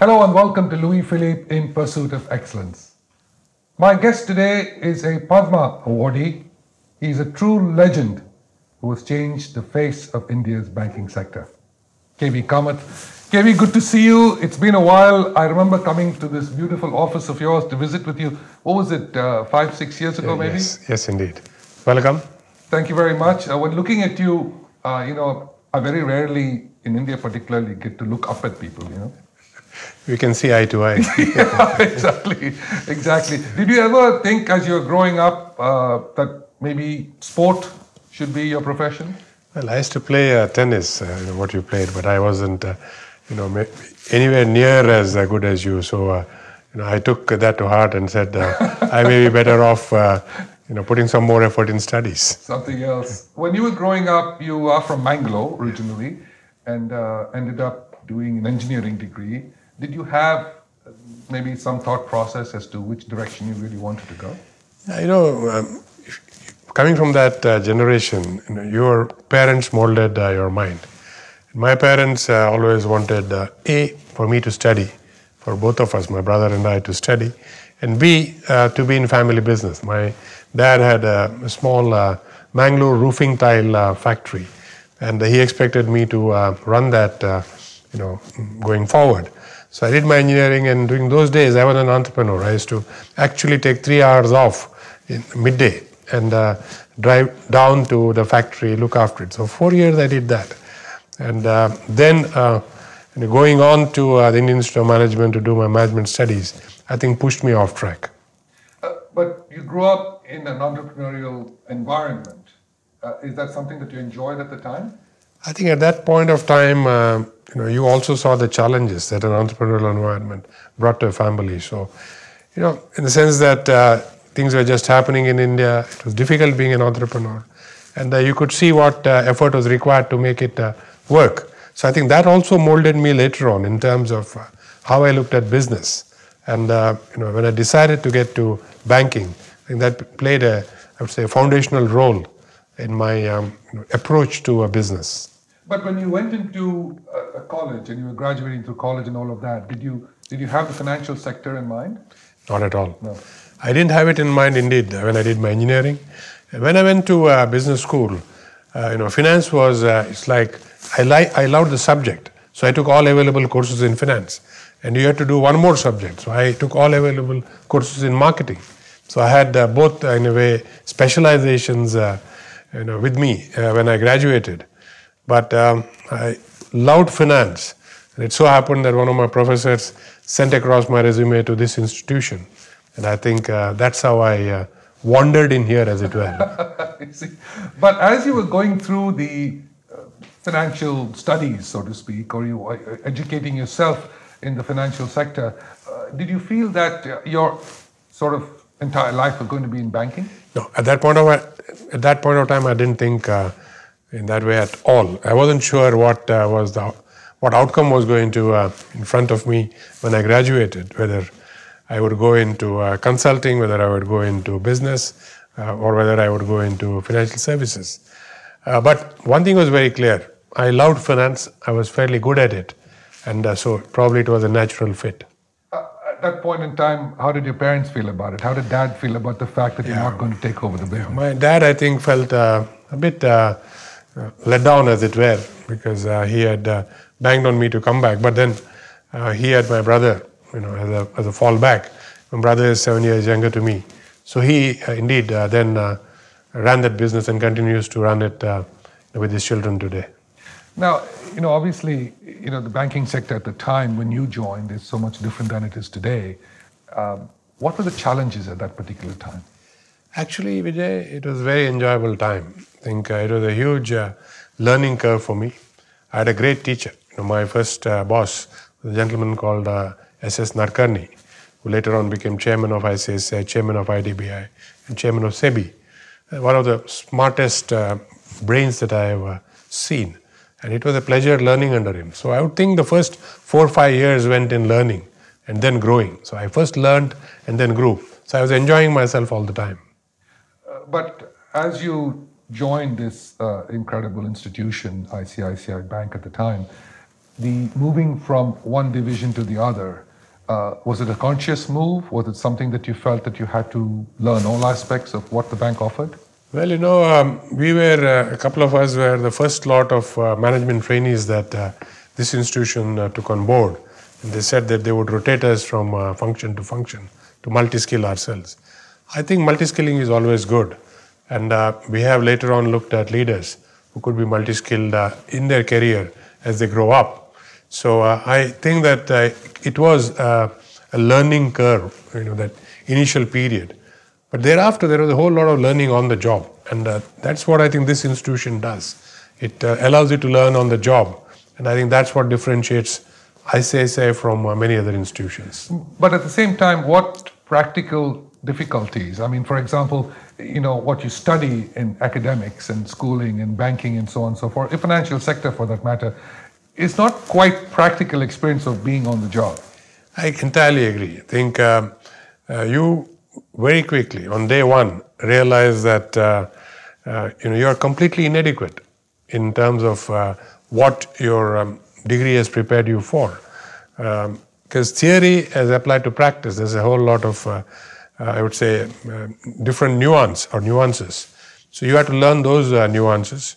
Hello and welcome to Louis Philippe in Pursuit of Excellence. My guest today is a Padma awardee. He's a true legend who has changed the face of India's banking sector. KV Kamath. KV, good to see you. It's been a while. I remember coming to this beautiful office of yours to visit with you. What was it, 5-6 years ago maybe? Yes, indeed. Welcome. Thank you very much. When looking at you, I very rarely, in India particularly, get to look up at people, We can see eye to eye. Yeah, exactly. Did you ever think as you were growing up that maybe sport should be your profession? Well, I used to play tennis, what you played, but I wasn't, anywhere near as good as you. So, I took that to heart and said, I may be better off, putting some more effort in studies. Something else. When you were growing up, you are from Mangalore originally and ended up doing an engineering degree. Did you have maybe some thought process as to which direction you really wanted to go? Coming from that generation, your parents molded your mind. My parents always wanted for me to study, for both of us, my brother and I, to study, and B, to be in family business. My dad had a small Mangalore roofing tile factory, and he expected me to run that, going forward. So I did my engineering, and during those days, I was an entrepreneur. I used to actually take 3 hours off in midday and drive down to the factory, look after it. So 4 years I did that. And then going on to the Indian Institute of Management to do my management studies, I think pushed me off track. But you grew up in an entrepreneurial environment. Is that something that you enjoyed at the time? I think at that point of time, you also saw the challenges that an entrepreneurial environment brought to a family. So, in the sense that things were just happening in India, it was difficult being an entrepreneur. And you could see what effort was required to make it work. So I think that also molded me later on in terms of how I looked at business. And when I decided to get to banking, I think that played a foundational role in my approach to a business. But when you went into a college and you were graduating through college and all of that, did you have the financial sector in mind? Not at all. No. I didn't have it in mind indeed when I did my engineering. When I went to business school, finance was, it's like, I loved the subject. So I took all available courses in finance. And you had to do one more subject. So I took all available courses in marketing. So I had both, in a way, specializations with me when I graduated. But I loved finance. And it so happened that one of my professors sent across my resume to this institution. And I think that's how I wandered in here, as it were. But as you were going through the financial studies, so to speak, or you were educating yourself in the financial sector, did you feel that your sort of entire life was going to be in banking? No, at that point of time, I didn't think in that way at all. I wasn't sure what outcome was going to in front of me when I graduated, whether I would go into consulting, whether I would go into business, or whether I would go into financial services. But one thing was very clear. I loved finance. I was fairly good at it. And so probably it was a natural fit. At that point in time, how did your parents feel about it? How did Dad feel about the fact that you're not going to take over the business? My dad, I think, felt a bit let down, as it were, because he had banged on me to come back. But then he had my brother, as a fallback. My brother is 7 years younger to me. So he indeed then ran that business and continues to run it with his children today. Now, obviously, the banking sector at the time when you joined is so much different than it is today. What were the challenges at that particular time? Actually, Vijay, it was a very enjoyable time. I think it was a huge learning curve for me. I had a great teacher. My first boss was a gentleman called S.S. Narkarni, who later on became chairman of ICICI, chairman of IDBI, and chairman of SEBI. One of the smartest brains that I have seen. And it was a pleasure learning under him. So I would think the first 4 or 5 years went in learning and then growing. So I first learned and then grew. So I was enjoying myself all the time. But as you joined this incredible institution, ICICI Bank at the time, the moving from one division to the other, was it a conscious move? Was it something that you felt that you had to learn all aspects of what the bank offered? Well, we were, a couple of us were the first lot of management trainees that this institution took on board. And they said that they would rotate us from function to multi-skill ourselves. I think multi-skilling is always good. And we have later on looked at leaders who could be multi-skilled in their career as they grow up. So I think that it was a learning curve, that initial period. But thereafter, there was a whole lot of learning on the job. And that's what I think this institution does. It allows you to learn on the job. And I think that's what differentiates ICICI from many other institutions. But at the same time, what practical difficulties? I mean, for example, what you study in academics and schooling and banking and so on and so forth, the financial sector for that matter, is not quite practical experience of being on the job. I entirely agree. I think you very quickly, on day one, realize that you are completely inadequate in terms of what your degree has prepared you for. Because theory as applied to practice, there's a whole lot of, I would say, different nuances. So you have to learn those nuances.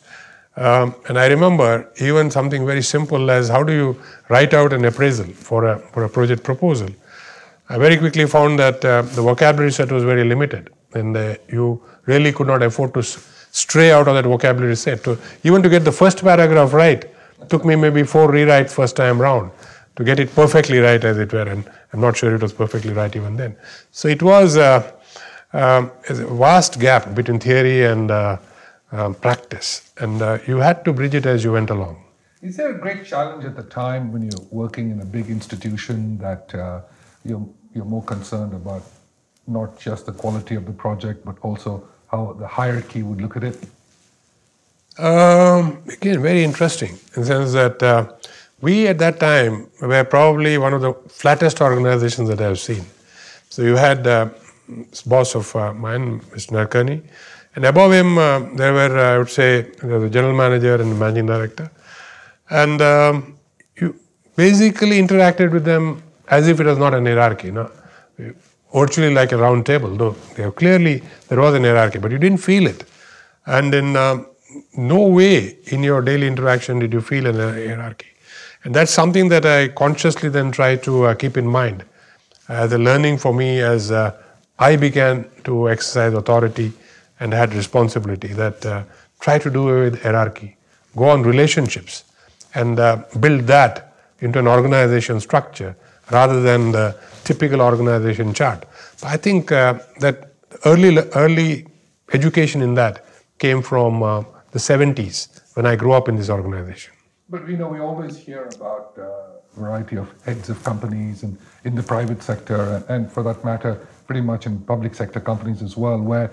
And I remember even something very simple as how do you write out an appraisal for a project proposal. I very quickly found that the vocabulary set was very limited, and you really could not afford to stray out of that vocabulary set. Even to get the first paragraph right, took me maybe 4 rewrites first time round to get it perfectly right, as it were, and I'm not sure it was perfectly right even then. So it was a vast gap between theory and practice, and you had to bridge it as you went along. Is there a great challenge at the time when you're working in a big institution that you're more concerned about not just the quality of the project, but also how the hierarchy would look at it? Again, very interesting in the sense that we at that time were probably one of the flattest organizations that I've seen. So you had this boss of mine, Mr. Narkani, and above him there were, I would say, there was a general manager and a managing director. And you basically interacted with them as if it was not an hierarchy, virtually like a round table, though clearly there was an hierarchy, but you didn't feel it. And in no way in your daily interaction did you feel a hierarchy. And that's something that I consciously then try to keep in mind as a learning for me as I began to exercise authority and had responsibility, that try to do away with hierarchy, go on relationships, and build that into an organization structure rather than the typical organization chart. But I think that early education in that came from the 70s when I grew up in this organization. But we always hear about a variety of heads of companies and in the private sector, and for that matter, pretty much in public sector companies as well, where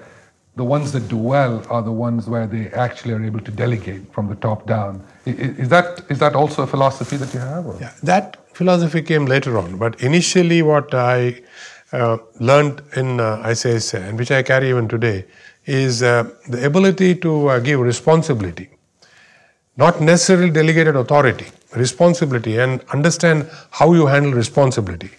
the ones that do well are the ones where they actually are able to delegate from the top down. Is that also a philosophy that you have? Or? Yeah, that philosophy came later on, but initially what I learned in ICICI, and which I carry even today, is the ability to give responsibility. Not necessarily delegated authority, responsibility, and understand how you handle responsibility.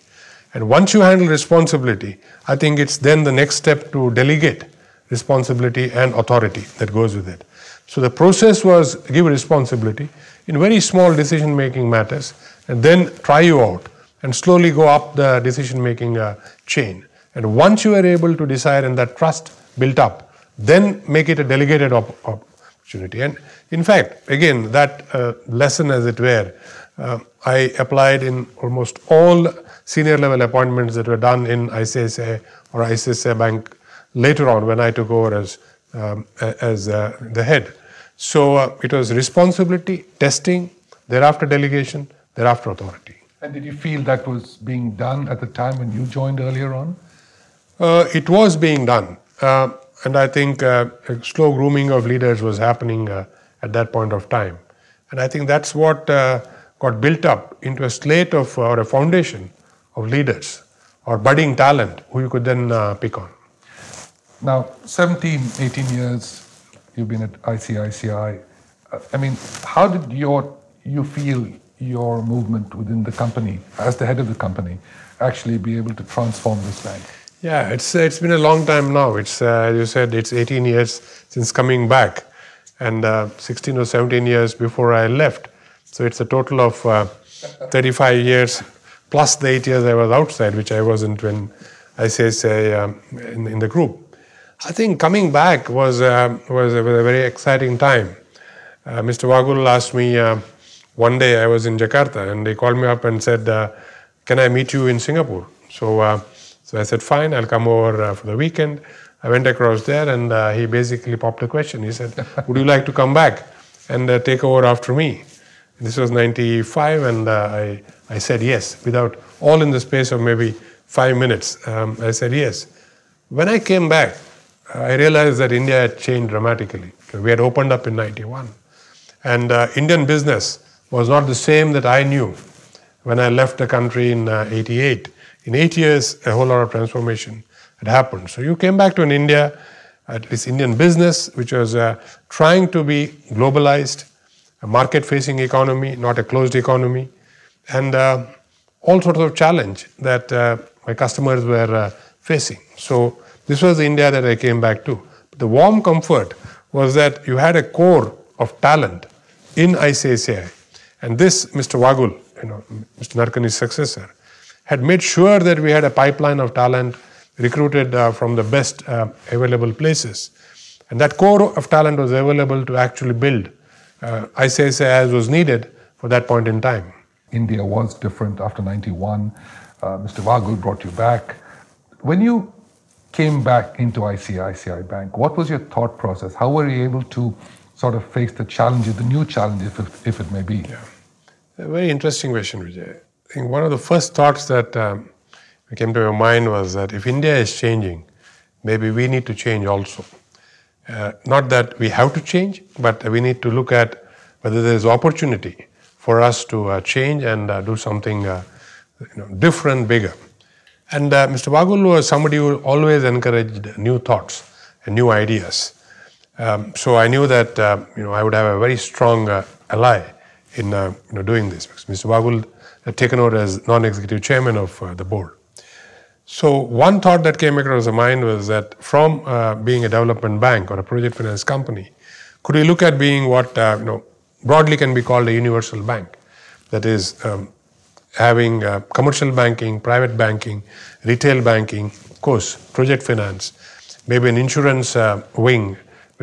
And once you handle responsibility, I think it's then the next step to delegate responsibility and authority that goes with it. So the process was give responsibility in very small decision-making matters, and then try you out and slowly go up the decision-making chain. And once you are able to decide and that trust built up, then make it a delegated opportunity. And in fact, again, that lesson, as it were, I applied in almost all senior level appointments that were done in ICICI or ICICI Bank later on when I took over as the head. So it was responsibility, testing, thereafter delegation, thereafter authority. And did you feel that was being done at the time when you joined earlier on? It was being done. And I think a slow grooming of leaders was happening at that point of time. And I think that's what got built up into a slate of, or a foundation of leaders or budding talent who you could then pick on. Now, 17, 18 years you've been at ICICI. I mean, how did you feel your movement within the company, as the head of the company, actually be able to transform this bank? Yeah, it's been a long time now. It's as you said, it's 18 years since coming back, and 16 or 17 years before I left. So it's a total of 35 years plus the 8 years I was outside, which I wasn't when ICICI in the group. I think coming back was a very exciting time. Mr. Vagul asked me one day, I was in Jakarta, and he called me up and said, "Can I meet you in Singapore?" So I said, "Fine, I'll come over for the weekend." I went across there, and he basically popped a question. He said, "Would you like to come back and take over after me?" This was 95, and I said yes, without all in the space of maybe 5 minutes. I said yes. When I came back, I realized that India had changed dramatically. We had opened up in 91, and Indian business was not the same that I knew when I left the country in 88. In 8 years, a whole lot of transformation had happened. So you came back to an India, at least Indian business, which was trying to be globalized, a market-facing economy, not a closed economy, and all sorts of challenge that my customers were facing. So this was the India that I came back to. The warm comfort was that you had a core of talent in ICICI, and this Mr. Vagul, Mr. Narkani's successor, had made sure that we had a pipeline of talent recruited from the best available places. And that core of talent was available to actually build ICICI as was needed for that point in time. India was different after 91. Mr. Vagul brought you back. When you came back into ICICI Bank, what was your thought process? How were you able to sort of face the challenges, the new challenges, if it may be? Yeah. A very interesting question, Vijay. I think one of the first thoughts that came to my mind was that if India is changing, maybe we need to change also. Not that we have to change, but we need to look at whether there is opportunity for us to change and do something different, bigger. And Mr. Vagul was somebody who always encouraged new thoughts and new ideas. So I knew that I would have a very strong ally in doing this, because Mr. Vagul had taken over as non-executive chairman of the board. So one thought that came across the mind was that from being a development bank or a project finance company, could we look at being what broadly can be called a universal bank? That is having commercial banking, private banking, retail banking, of course, project finance, maybe an insurance wing,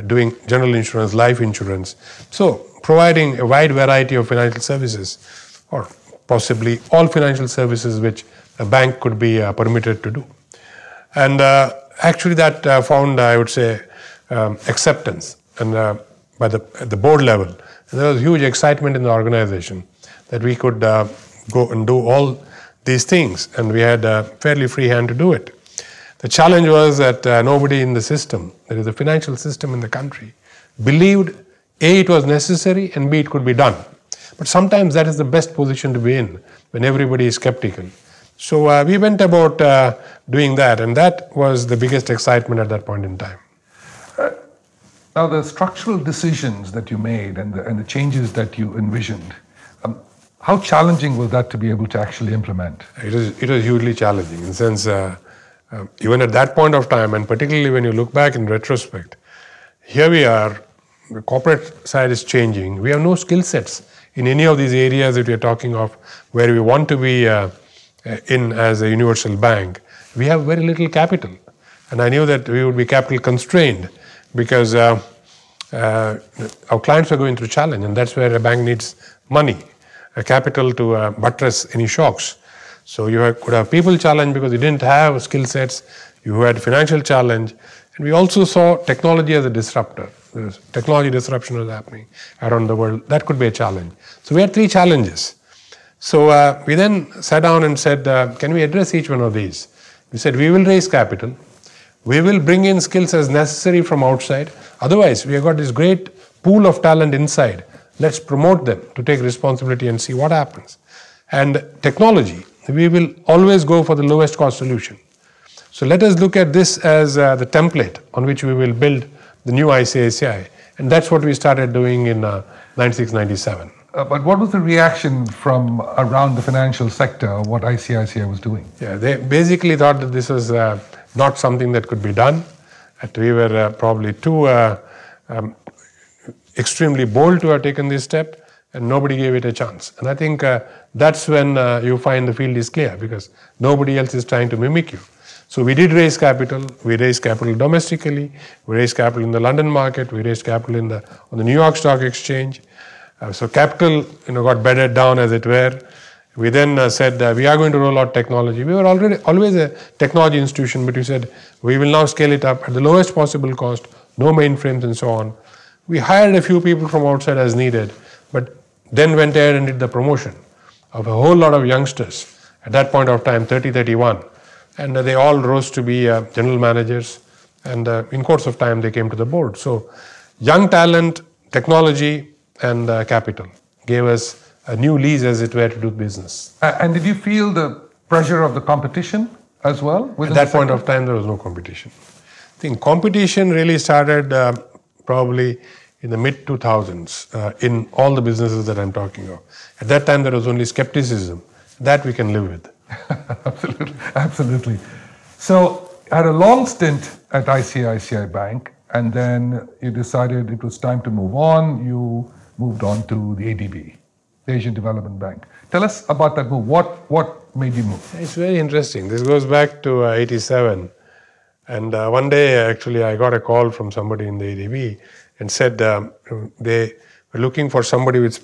doing general insurance, life insurance. So providing a wide variety of financial services, or possibly all financial services which a bank could be permitted to do. And actually that found, I would say, acceptance and at the board level. And there was huge excitement in the organization that we could go and do all these things, and we had a fairly free hand to do it. The challenge was that nobody in the system, that is the financial system in the country, believed A, it was necessary, and B, it could be done. But sometimes that is the best position to be in, when everybody is skeptical. So we went about doing that, and that was the biggest excitement at that point in time. Now, the structural decisions that you made and the changes that you envisioned, how challenging was that to be able to actually implement? It was hugely challenging in the sense, even at that point of time, and particularly when you look back in retrospect, here we are, the corporate side is changing. We have no skill sets in any of these areas that we are talking of where we want to be in as a universal bank. We have very little capital. And I knew that we would be capital constrained because our clients are going through challenge, and that's where a bank needs money, a capital to buttress any shocks. So you could have people challenge because you didn't have skill sets, you had financial challenge, and we also saw technology as a disruptor. Technology disruption was happening around the world. That could be a challenge. So we had three challenges. So we then sat down and said, can we address each one of these? We said, we will raise capital. We will bring in skills as necessary from outside. Otherwise, we have got this great pool of talent inside. Let's promote them to take responsibility and see what happens. And technology, we will always go for the lowest cost solution. So let us look at this as the template on which we will build the new ICICI. And that's what we started doing in 96, 97. But what was the reaction from around the financial sector, what ICICI was doing? Yeah, they basically thought that this was not something that could be done. That we were probably too extremely bold to have taken this step, and nobody gave it a chance. And I think that's when you find the field is clear, because nobody else is trying to mimic you. So we did raise capital. We raised capital domestically. We raised capital in the London market. We raised capital on the New York Stock Exchange. So capital, got bedded down, as it were. We then said we are going to roll out technology. We were always a technology institution, but we said we will now scale it up at the lowest possible cost, no mainframes and so on. We hired a few people from outside as needed, but then went ahead and did the promotion of a whole lot of youngsters. At that point of time, 30, 31. And they all rose to be general managers. And in course of time, they came to the board. So young talent, technology, and capital gave us a new lease, as it were, to do business. And did you feel the pressure of the competition as well? At that point of time, there was no competition. I think competition really started probably in the mid-2000s in all the businesses that I'm talking of. At that time, there was only skepticism. That we can live with. Absolutely, absolutely. So, I had a long stint at ICICI Bank, and then you decided it was time to move on. You moved on to the ADB, the Asian Development Bank. Tell us about that move. What made you move? It's very interesting. This goes back to 87. And one day, actually, I got a call from somebody in the ADB and said they were looking for somebody with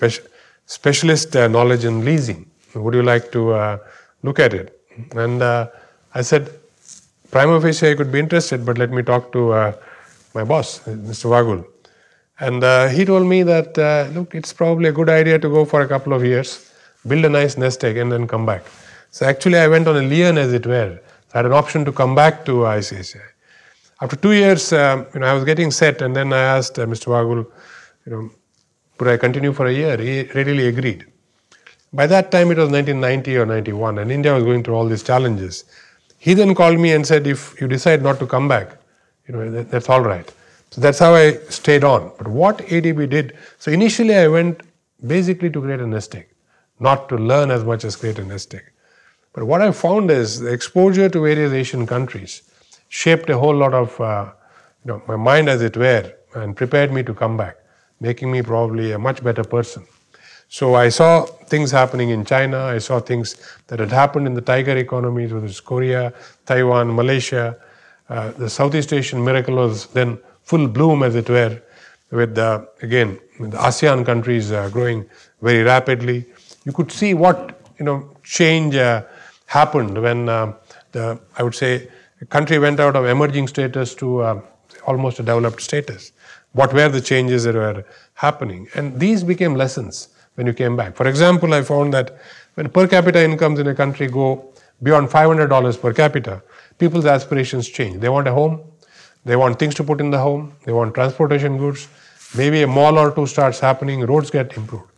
specialist knowledge in leasing. Would you like to look at it? And I said, prima facie, I could be interested, but let me talk to my boss, Mr. Vagul. And he told me that, look, it's probably a good idea to go for a couple of years, build a nice nest egg, and then come back. So actually, I went on a lien, as it were. I had an option to come back to ICICI. After 2 years, I was getting set, and then I asked Mr. Vagul, could I continue for a year? He readily agreed. By that time, it was 1990 or 91, and India was going through all these challenges. He then called me and said, if you decide not to come back, that's all right. So that's how I stayed on. But what ADB did, so initially I went basically to create a nest egg, not to learn as much as create a nest egg. But what I found is the exposure to various Asian countries shaped a whole lot of my mind, as it were, and prepared me to come back, making me probably a much better person. So I saw things happening in China. I saw things that had happened in the tiger economies, whether it's Korea, Taiwan, Malaysia. The Southeast Asian miracle was then full bloom, as it were, with again the ASEAN countries growing very rapidly. You could see what change happened when I would say a country went out of emerging status to almost a developed status. What were the changes that were happening? And these became lessons when you came back. For example, I found that when per capita incomes in a country go beyond $500 per capita, people's aspirations change. They want a home, they want things to put in the home, they want transportation goods, maybe a mall or two starts happening, roads get improved.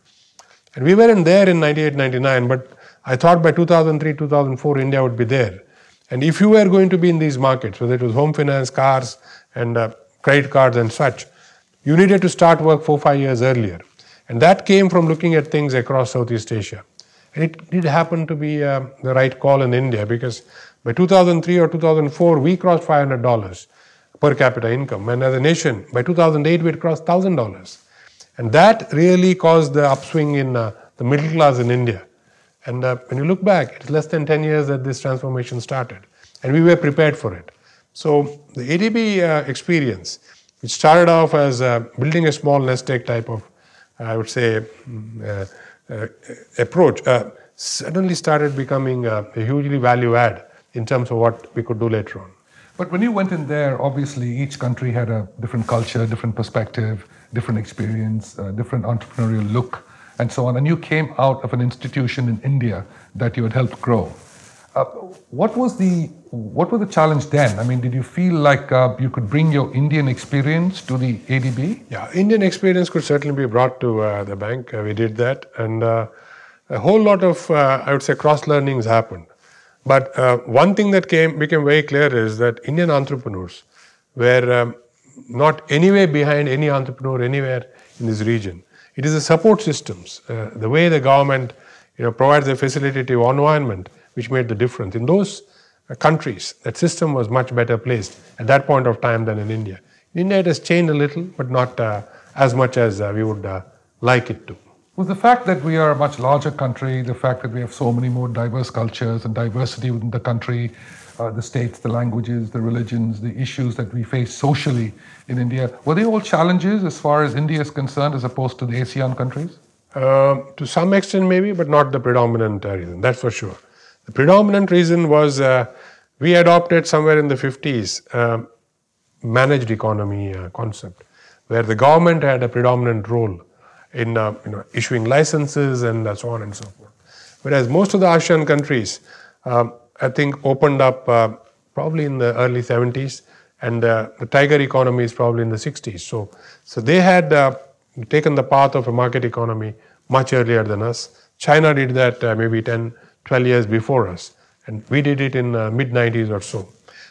And we weren't there in 98, 99, but I thought by 2003, 2004, India would be there. And if you were going to be in these markets, whether it was home finance, cars, and credit cards and such, you needed to start work 4-5 years earlier. And that came from looking at things across Southeast Asia. And it did happen to be the right call in India, because by 2003 or 2004, we crossed $500 per capita income. And as a nation, by 2008, we had crossed $1,000. And that really caused the upswing in the middle class in India. And when you look back, it's less than 10 years that this transformation started. And we were prepared for it. So the ADB experience, which started off as building a small nest egg type of, I would say, approach, suddenly started becoming a hugely value add in terms of what we could do later on. But when you went in there, obviously each country had a different culture, different perspective, different experience, different entrepreneurial look, and so on. And you came out of an institution in India that you had helped grow. What was the challenge then? I mean, did you feel like you could bring your Indian experience to the ADB? Yeah, Indian experience could certainly be brought to the bank. We did that, and a whole lot of, I would say, cross-learnings happened. But one thing that became very clear is that Indian entrepreneurs were not anywhere behind any entrepreneur anywhere in this region. It is the support systems, the way the government provides a facilitative environment which made the difference. In those countries, that system was much better placed at that point of time than in India. In India, it has changed a little, but not as much as we would like it to. Was the fact that we are a much larger country, the fact that we have so many more diverse cultures and diversity within the country, the states, the languages, the religions, the issues that we face socially in India, were they all challenges as far as India is concerned as opposed to the ASEAN countries? To some extent maybe, but not the predominant reason, that's for sure. The predominant reason was we adopted somewhere in the 50s managed economy concept, where the government had a predominant role in issuing licenses and so on and so forth. Whereas most of the ASEAN countries, I think, opened up probably in the early 70s, and the tiger economy is probably in the 60s. So they had taken the path of a market economy much earlier than us. China did that maybe 10, 12 years before us, and we did it in mid-90s or so.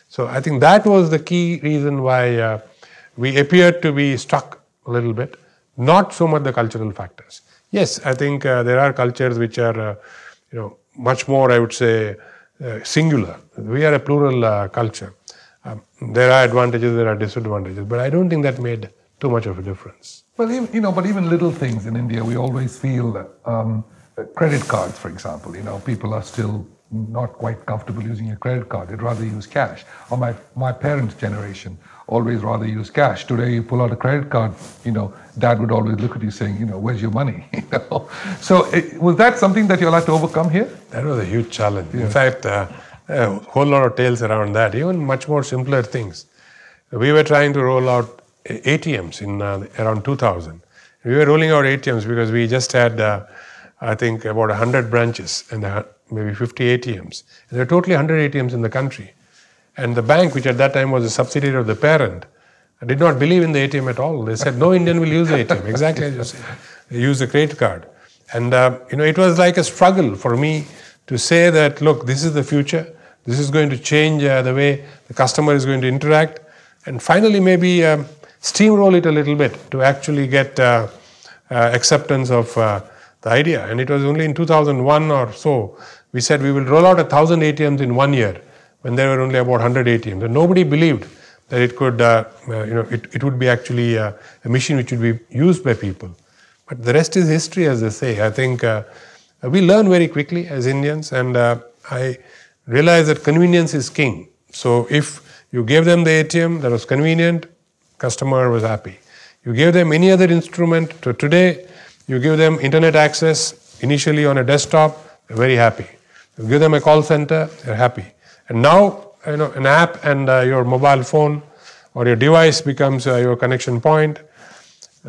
So I think that was the key reason why we appeared to be stuck a little bit, not so much the cultural factors. Yes, I think there are cultures which are much more, I would say, singular. We are a plural culture. There are advantages, there are disadvantages, but I don't think that made too much of a difference. Well, but even little things in India, we always feel credit cards, for example. People are still not quite comfortable using a credit card. They'd rather use cash. Or my parents' generation always rather use cash. Today, you pull out a credit card, Dad would always look at you saying, where's your money? So was that something that you'll have to overcome here? That was a huge challenge. Yeah. In fact, a whole lot of tales around that, even much more simpler things. We were trying to roll out ATMs in around 2000. We were rolling out ATMs because we just had, I think, about 100 branches and maybe 50 ATMs. And there were totally 100 ATMs in the country. And the bank, which at that time was a subsidiary of the parent, did not believe in the ATM at all. They said, no Indian will use the ATM. Exactly as you said. They use the credit card. And, it was like a struggle for me to say that, look, this is the future. This is going to change the way the customer is going to interact. And finally, maybe steamroll it a little bit to actually get acceptance of the idea. And it was only in 2001 or so, we said we will roll out 1,000 ATMs in 1 year, when there were only about 100 ATMs. And nobody believed that it could, it would be actually a machine which would be used by people. But the rest is history, as they say. I think we learn very quickly as Indians, and I realized that convenience is king. So if you gave them the ATM that was convenient, customer was happy. You gave them any other instrument. So today, you give them internet access, initially on a desktop, they're very happy. You give them a call center, they're happy. And now, an app and your mobile phone or your device becomes your connection point.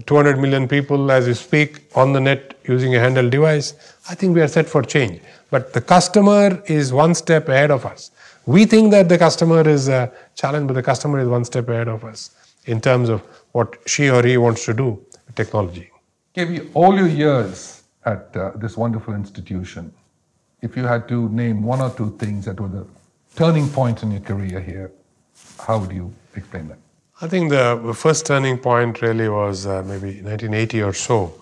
200 million people, as we speak, on the net using a handheld device. I think we are set for change. But the customer is one step ahead of us. We think that the customer is a challenge, but the customer is one step ahead of us in terms of what she or he wants to do with technology. KV, all your years at this wonderful institution, if you had to name one or two things that were the turning points in your career here, how would you explain that? I think the first turning point really was maybe 1980 or so,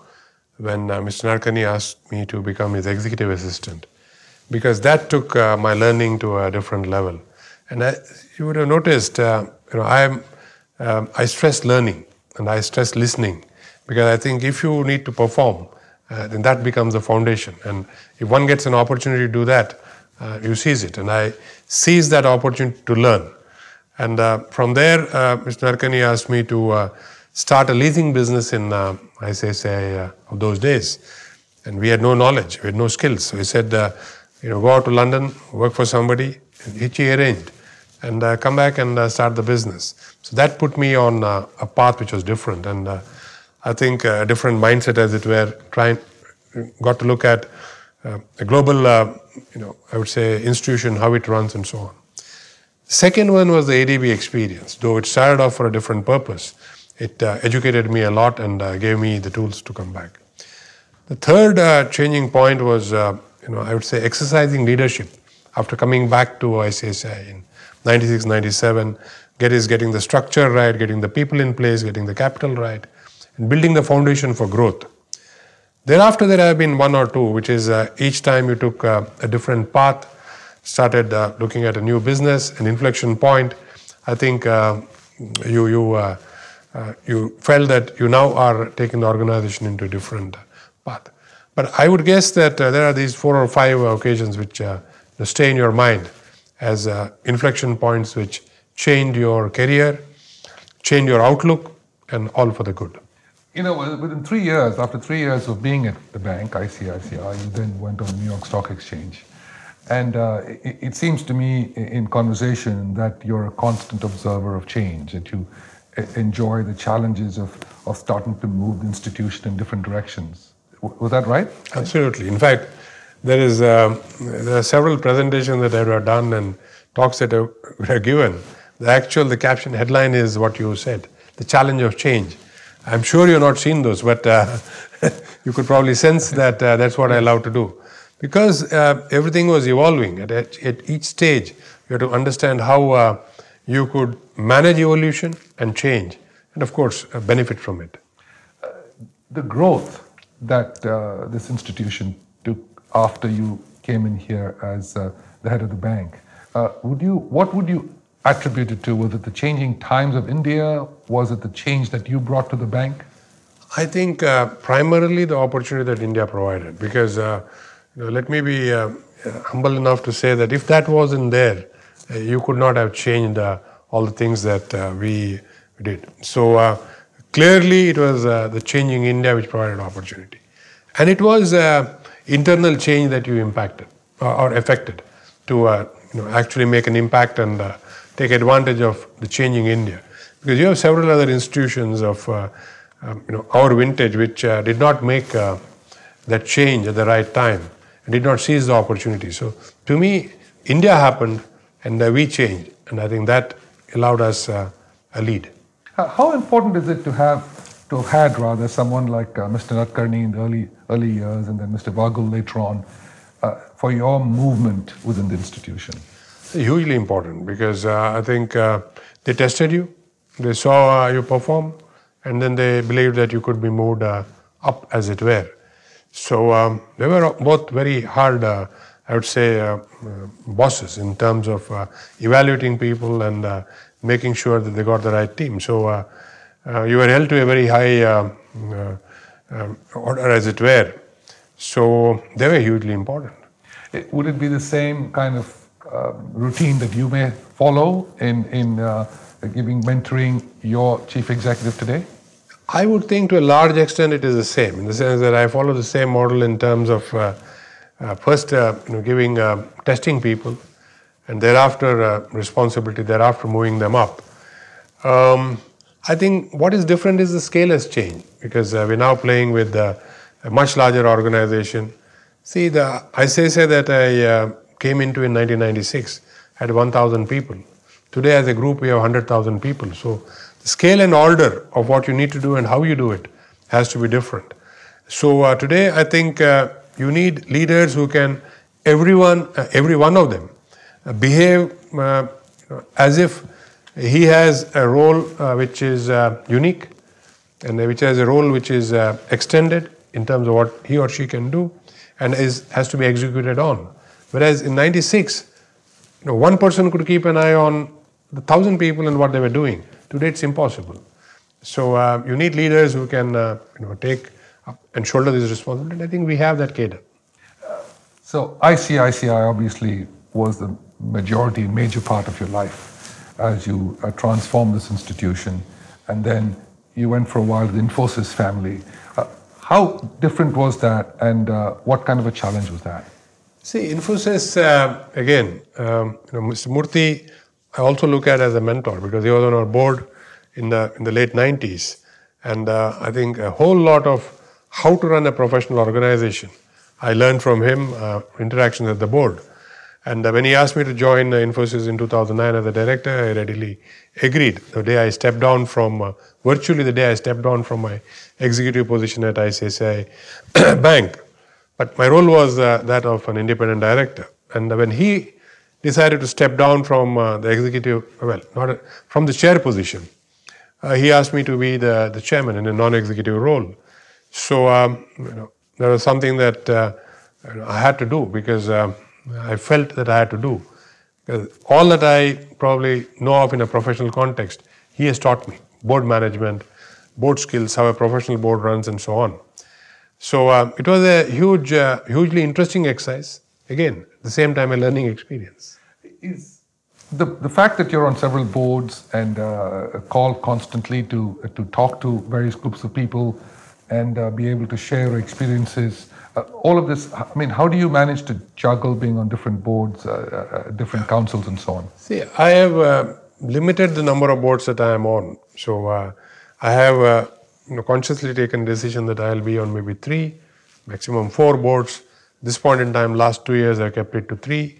when Mr. Narkani asked me to become his executive assistant, because that took my learning to a different level. And you would have noticed, I stress learning and I stress listening, because I think if you need to perform, then that becomes the foundation. And if one gets an opportunity to do that, you seize it. And I seized that opportunity to learn. And from there, Mr. Narkani asked me to start a leasing business in ICICI of those days. And we had no knowledge, we had no skills. So he said, go out to London, work for somebody, which he arranged, and come back and start the business. So that put me on a path which was different. And I think a different mindset, as it were, got to look at a global, I would say, institution, how it runs and so on. Second one was the ADB experience. Though it started off for a different purpose, it educated me a lot and gave me the tools to come back. The third changing point was, I would say, exercising leadership after coming back to ICICI in 96, 97, getting the structure right, getting the people in place, getting the capital right, and building the foundation for growth. Thereafter, there have been one or two, which is each time you took a different path, started looking at a new business, an inflection point. I think you felt that you now are taking the organization into a different path. But I would guess that there are these 4 or 5 occasions which stay in your mind as inflection points which change your career, change your outlook, and all for the good. You know, within 3 years, after 3 years of being at the bank, ICICI, you then went on the New York Stock Exchange. And it seems to me in conversation that you're a constant observer of change, that you enjoy the challenges of starting to move the institution in different directions. Was that right? Absolutely. In fact, there are several presentations that I have done and talks that I have given. The caption headline is what you said, the challenge of change. I'm sure you've not seen those, but you could probably sense that that's what I love to do. Because everything was evolving at each stage, you have to understand how you could manage evolution and change, and of course, benefit from it. The growth that this institution took after you came in here as the head of the bank, what would you attribute it to? Was it the changing times of India? Was it the change that you brought to the bank? I think primarily the opportunity that India provided, because let me be humble enough to say that if that wasn't there, you could not have changed all the things that we did. So clearly it was the changing India which provided opportunity. And it was internal change that you impacted or affected to actually make an impact and take advantage of the changing India. Because you have several other institutions of our vintage which did not make that change at the right time and did not seize the opportunity. So to me, India happened and we changed, and I think that allowed us a lead. How important is it to have had someone like Mr. Nadkarni in the early years and then Mr. Vagul later on for your movement within the institution? Hugely important, because I think they tested you, they saw you perform, and then they believed that you could be moved up, as it were. So they were both very hard, I would say, bosses in terms of evaluating people and making sure that they got the right team. So you were held to a very high order, as it were. So they were hugely important. Would it be the same kind of routine that you may follow in mentoring your chief executive today? I would think to a large extent it is the same, in the sense that I follow the same model in terms of first testing people, and thereafter responsibility, thereafter moving them up. I think what is different is the scale has changed, because we're now playing with a much larger organization. See, the ICICI that I came into in 1996 had 1,000 people. Today as a group we have 100,000 people. So the scale and order of what you need to do and how you do it has to be different. So today I think you need leaders who can, every one of them, behave as if he has a role which is unique, and which has a role which is extended in terms of what he or she can do and has to be executed on. Whereas in 96, one person could keep an eye on the 1,000 people and what they were doing. Today it's impossible. So you need leaders who can take up and shoulder this responsibility, and I think we have that cadre. So ICICI obviously was the major part of your life as you transformed this institution, and then you went for a while to the Infosys family. How different was that, and what kind of a challenge was that? See, Infosys, again, Mr. Murthy, I also look at as a mentor, because he was on our board in the late 90s. And I think a whole lot of how to run a professional organization, I learned from him, interactions at the board. And when he asked me to join Infosys in 2009 as a director, I readily agreed. The day I stepped down from, virtually the day I stepped down from my executive position at ICICI Bank. But my role was that of an independent director. And when he decided to step down from the executive, from the chair position, he asked me to be the chairman in a non-executive role. So that was something that I had to do because I felt that I had to do. Because all that I probably know of in a professional context, he has taught me. Board management, board skills, how a professional board runs and so on. So it was a hugely interesting exercise. Again, at the same time, a learning experience. Is the fact that you're on several boards and call constantly to talk to various groups of people and be able to share experiences, all of this, I mean, how do you manage to juggle being on different boards, different councils and so on? See, I have limited the number of boards that I am on. So I have consciously taken decision that I'll be on maybe 3, maximum 4 boards. At this point in time, last 2 years, I kept it to 3.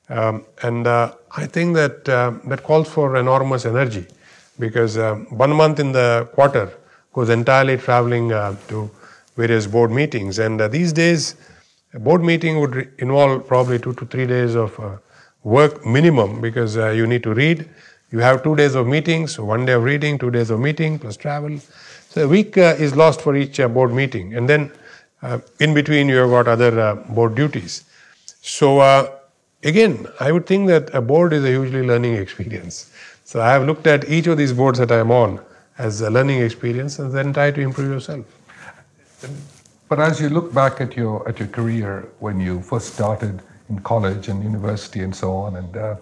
And I think that that calls for enormous energy because 1 month in the quarter goes entirely traveling to various board meetings. And these days, a board meeting would involve probably 2 to 3 days of work minimum because you need to read. You have 2 days of meetings, so 1 day of reading, 2 days of meeting plus travel. So a week is lost for each board meeting. And then in between, you have got other board duties. So again, I would think that a board is a hugely learning experience. So I have looked at each of these boards that I am on as a learning experience and then try to improve yourself. But as you look back at your career when you first started in college and university and so on, and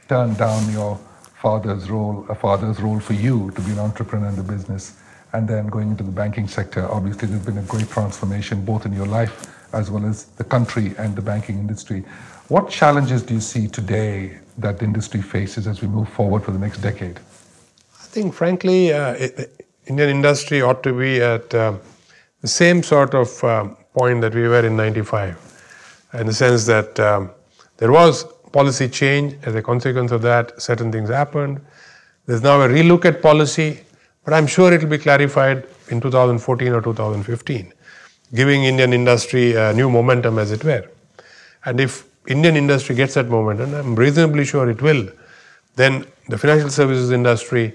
turned down your father's role for you to be an entrepreneur in the business, and then going into the banking sector, obviously there's been a great transformation both in your life as well as the country and the banking industry. What challenges do you see today that the industry faces as we move forward for the next decade? I think, frankly, Indian industry ought to be at the same sort of point that we were in '95, in the sense that there was policy change. As a consequence of that, certain things happened. There's now a relook at policy, but I'm sure it will be clarified in 2014 or 2015, giving Indian industry a new momentum, as it were. And if Indian industry gets that momentum, I'm reasonably sure it will, then the financial services industry,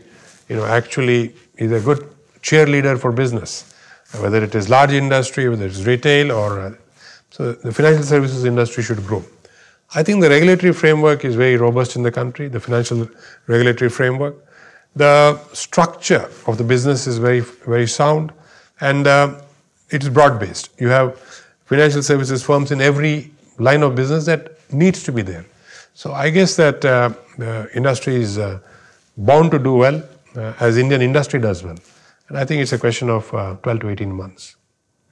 actually is a good cheerleader for business, whether it is large industry, whether it's retail, or so the financial services industry should grow. I think the regulatory framework is very robust in the country, the financial regulatory framework. The structure of the business is very, very sound, and it is broad-based. You have financial services firms in every line of business that needs to be there. So I guess that the industry is bound to do well, as Indian industry does well. And I think it's a question of 12 to 18 months.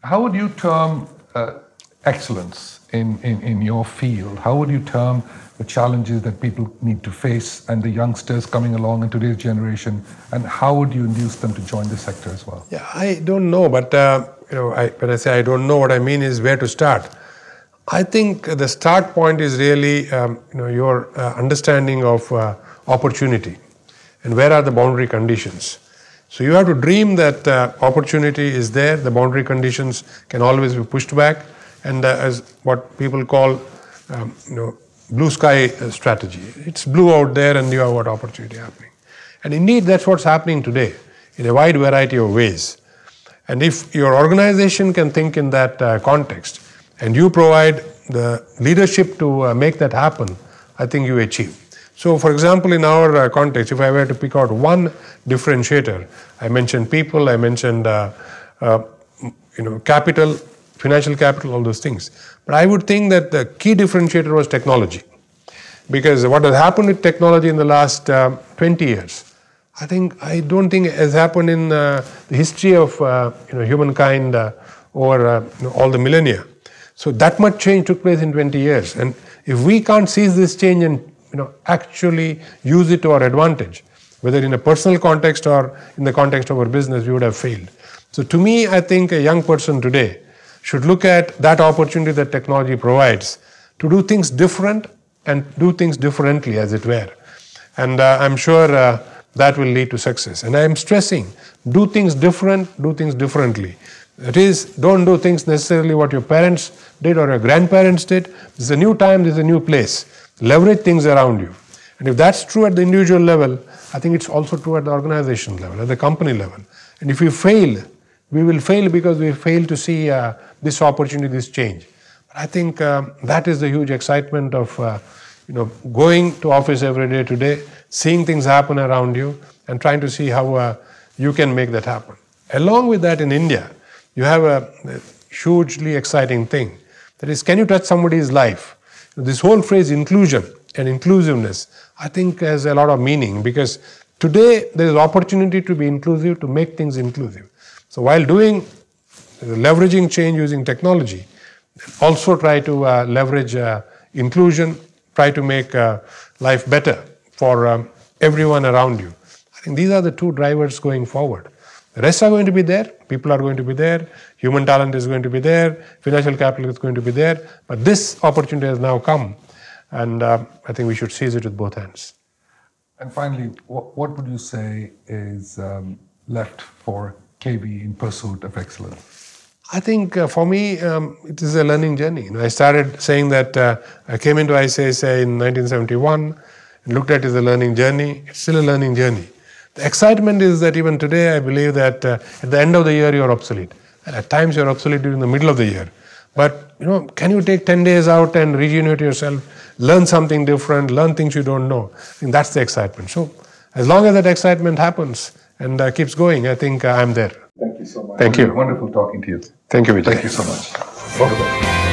How would you term excellence in your field? How would you term the challenges that people need to face and the youngsters coming along in today's generation, and how would you induce them to join the sector as well? Yeah, I don't know, but when I say I don't know, what I mean is where to start. I think the start point is really your understanding of opportunity and where are the boundary conditions. So you have to dream that opportunity is there, the boundary conditions can always be pushed back, and as what people call blue sky strategy. It's blue out there and you have what opportunity happening. And indeed that's what's happening today in a wide variety of ways. And if your organization can think in that context and you provide the leadership to make that happen, I think you achieve. So for example, in our context, if I were to pick out one differentiator, I mentioned people, I mentioned capital, financial capital, all those things. But I would think that the key differentiator was technology. Because what has happened with technology in the last 20 years, I don't think it has happened in the history of humankind over all the millennia. So that much change took place in 20 years. And if we can't seize this change and actually use it to our advantage, whether in a personal context or in the context of our business, we would have failed. So to me, I think a young person today should look at that opportunity that technology provides to do things different and do things differently, as it were. And I'm sure that will lead to success. And I'm stressing, do things different, do things differently. That is, don't do things necessarily what your parents did or your grandparents did. This is a new time, this is a new place. Leverage things around you. And if that's true at the individual level, I think it's also true at the organization level, at the company level. And if you fail we will fail because we fail to see this opportunity, this change. But I think that is the huge excitement of going to office every day today, seeing things happen around you, and trying to see how you can make that happen. Along with that, in India, you have a hugely exciting thing. That is, can you touch somebody's life? This whole phrase inclusion and inclusiveness, I think has a lot of meaning, because today there is opportunity to be inclusive, to make things inclusive. So while leveraging change using technology, also try to leverage inclusion, try to make life better for everyone around you. I think these are the two drivers going forward. The rest are going to be there, people are going to be there, human talent is going to be there, financial capital is going to be there, but this opportunity has now come, and I think we should seize it with both hands. And finally, what would you say is left for KV in pursuit of excellence? I think for me, it is a learning journey. I started saying that I came into ICICI in 1971 and looked at it as a learning journey. It's still a learning journey. The excitement is that even today, I believe that at the end of the year, you're obsolete. And at times, you're obsolete during the middle of the year. But, can you take 10 days out and regenerate yourself, learn something different, learn things you don't know? I think that's the excitement. So, as long as that excitement happens and keeps going, I think I'm there. Thank you so much. Thank you. Wonderful talking to you. Thank you, Vijay. Thank you so much. All the best.